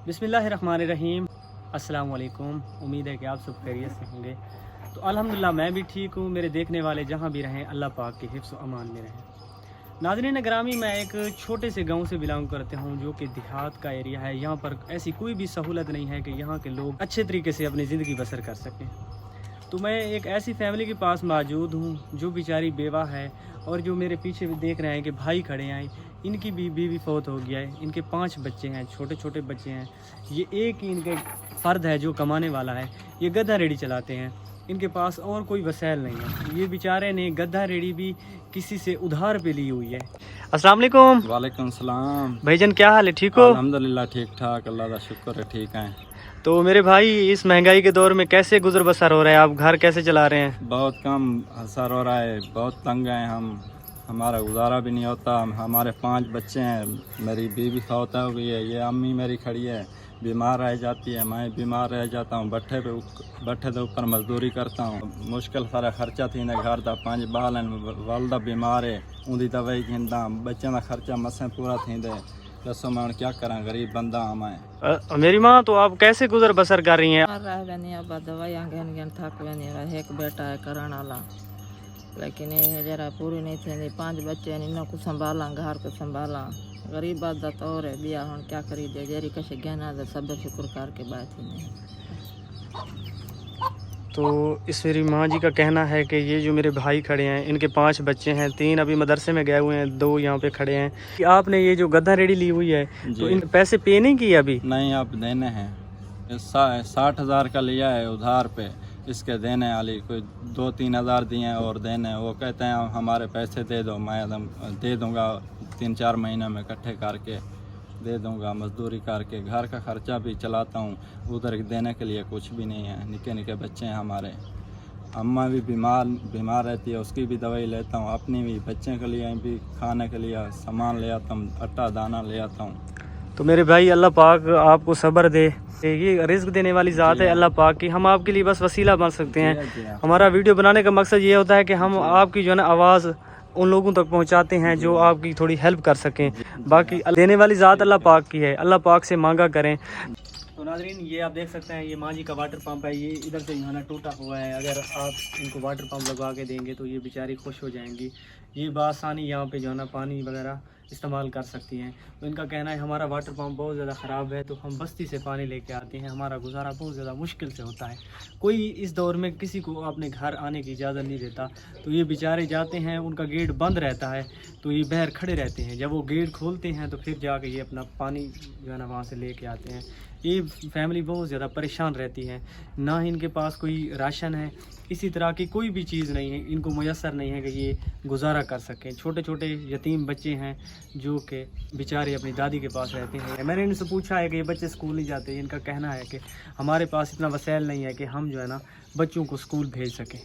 بسم اللہ الرحمن الرحیم۔ السلام علیکم، امید ہے کہ آپ سب خیریت سے ہوں گے۔ تو الحمدللہ میں بھی ٹھیک ہوں، میرے دیکھنے والے جہاں بھی رہیں اللہ پاک کے حفظ و امان میں رہیں۔ ناظرین گرامی، میں ایک چھوٹے سے گاؤں سے بلانگ کرتا ہوں جو کہ دیہات کا ایریا ہے۔ یہاں پر ایسی کوئی بھی سہولت نہیں ہے کہ یہاں کے لوگ اچھے طریقے سے اپنی زندگی بسر کر سکیں۔ تو میں ایک ایسی فیملی کے پاس موجود ہوں جو بیچاری بیوہ ہے، اور جو میرے پیچھے بھی دیکھ رہے ہیں کہ بھائی کھڑے ہیں، ان کی بھی بیوی فوت ہو گیا ہے۔ ان کے 5 بچے ہیں، چھوٹے چھوٹے بچے ہیں۔ یہ ایک ہی ان کے فرد ہے جو کمانے والا ہے۔ یہ گدھا ریڑھی چلاتے ہیں، ان کے پاس اور کوئی وسائل نہیں ہے۔ یہ بیچارے نے گدھا ریڑھی بھی کسی سے ادھار پہ لی ہوئی ہے۔ السلام علیکم۔ وعلیکم السلام بھائی جان، کیا حال ہے؟ ٹھیک ہو؟ الحمدللہ ٹھیک ٹھاک، اللہ کا شکر ہے، ٹھیک ہیں۔ تو میرے بھائی، اس مہنگائی کے دور میں کیسے گزر بسر ہو رہا ہے؟ آپ گھر کیسے چلا رہے ہیں؟ بہت کم اثر ہو رہا ہے، بہت تنگ ہیں ہم، ہمارا گزارا بھی نہیں ہوتا۔ ہمارے 5 بچے ہیں، میری بیوی فوت ہو گئی ہے، یہ امی میری کھڑی ہے، بیمار رہ جاتی ہے، میں بیمار رہ جاتا ہوں، بٹھے دے اوپر مزدوری کرتا ہوں۔ مشکل سارا خرچہ تھی گھر دا، 5 بال ہیں، والدہ بیمار ہے، ان کی دوائی گھندا، بچوں کا خرچہ مسیں پورا تھی دے۔ دسو میں کیا کراں، غریب بندہ ہاں میں۔ میری ماں، تو آپ کیسے گزر بسر کر رہی ہیں؟ دوائیاں گھن گھن تھک وینی، ایک بیٹا ہے کرن والا، لیکن یہ جرا پوری نہیں تھی۔ 5 بچے ہیں، انہوں کو سنبھالا، گھر کو سنبھالا، غریب بات دا طور ہے، بیا ہوں کیا کری دے، جیری کشے گہنا دے، صبر شکر کر کے بات ہی نہیں۔ تو اس میری ماں جی کا کہنا ہے کہ یہ جو میرے بھائی کھڑے ہیں، ان کے 5 بچے ہیں، 3 ابھی مدرسے میں گئے ہوئے ہیں، 2 یہاں پہ کھڑے ہیں۔ آپ نے یہ جو گدھا ریڑھی لی ہوئی ہے، تو ان پیسے پے نہیں کیے ابھی؟ نہیں، اب دینے ہیں۔ 60,000 کا لیا ہے ادھار پہ، اس کے دینے والی کوئی 2-3 ہزار دیے ہیں اور دینے۔ وہ کہتے ہیں ہمارے پیسے دے دو، میں دے دوں گا 3-4 مہینہ میں اکٹھے کر کے دے دوں گا، مزدوری کر کے گھر کا خرچہ بھی چلاتا ہوں، ادھر دینے کے لیے کچھ بھی نہیں ہے۔ نکے نکے بچے ہیں ہمارے، اماں بھی بیمار رہتی ہے، اس کی بھی دوائی لیتا ہوں، اپنی بھی، بچے کے لیے بھی کھانے کے لیے سامان لے آتا ہوں، آٹا دانہ لے آتا ہوں۔ تو میرے بھائی، اللہ پاک آپ کو صبر دے، یہ رزق دینے والی ذات ہے اللہ پاک کی، ہم آپ کے لیے بس وسیلہ بن سکتے ہیں۔ ہمارا ویڈیو بنانے کا مقصد یہ ہوتا ہے کہ ہم آپ کی جو ہے نا آواز ان لوگوں تک پہنچاتے ہیں جو آپ کی تھوڑی ہیلپ کر سکیں۔ باقی دینے والی ذات اللہ پاک کی ہے، اللہ پاک سے مانگا کریں۔ تو ناظرین، یہ آپ دیکھ سکتے ہیں، یہ ماں جی کا واٹر پمپ ہے، یہ ادھر سے جو ہے نا ٹوٹا ہوا ہے۔ اگر آپ ان کو واٹر پمپ لگوا کے دیں گے تو یہ بیچاری خوش ہو جائیں گی، یہ بآسانی یہاں پہ جو ہے نا پانی وغیرہ استعمال کر سکتی ہیں۔ تو ان کا کہنا ہے ہمارا واٹر پمپ بہت زیادہ خراب ہے، تو ہم بستی سے پانی لے کے آتے ہیں، ہمارا گزارا بہت زیادہ مشکل سے ہوتا ہے۔ کوئی اس دور میں کسی کو اپنے گھر آنے کی اجازت نہیں دیتا، تو یہ بیچارے جاتے ہیں، ان کا گیٹ بند رہتا ہے، تو یہ باہر کھڑے رہتے ہیں۔ جب وہ گیٹ کھولتے ہیں تو پھر جا کے یہ اپنا پانی جو ہے نا وہاں سے لے کے آتے ہیں۔ یہ فیملی بہت زیادہ پریشان رہتی ہے، نہ ان کے پاس کوئی راشن ہے، اسی طرح کی کوئی بھی چیز نہیں ہے، ان کو میسر نہیں ہے کہ یہ گزارا کر سکیں۔ چھوٹے چھوٹے یتیم بچے ہیں جو کہ بیچارے اپنی دادی کے پاس رہتے ہیں۔ میں نے ان سے پوچھا ہے کہ یہ بچے اسکول نہیں جاتے، ان کا کہنا ہے کہ ہمارے پاس اتنا وسائل نہیں ہے کہ ہم جو ہے نا بچوں کو اسکول بھیج سکیں۔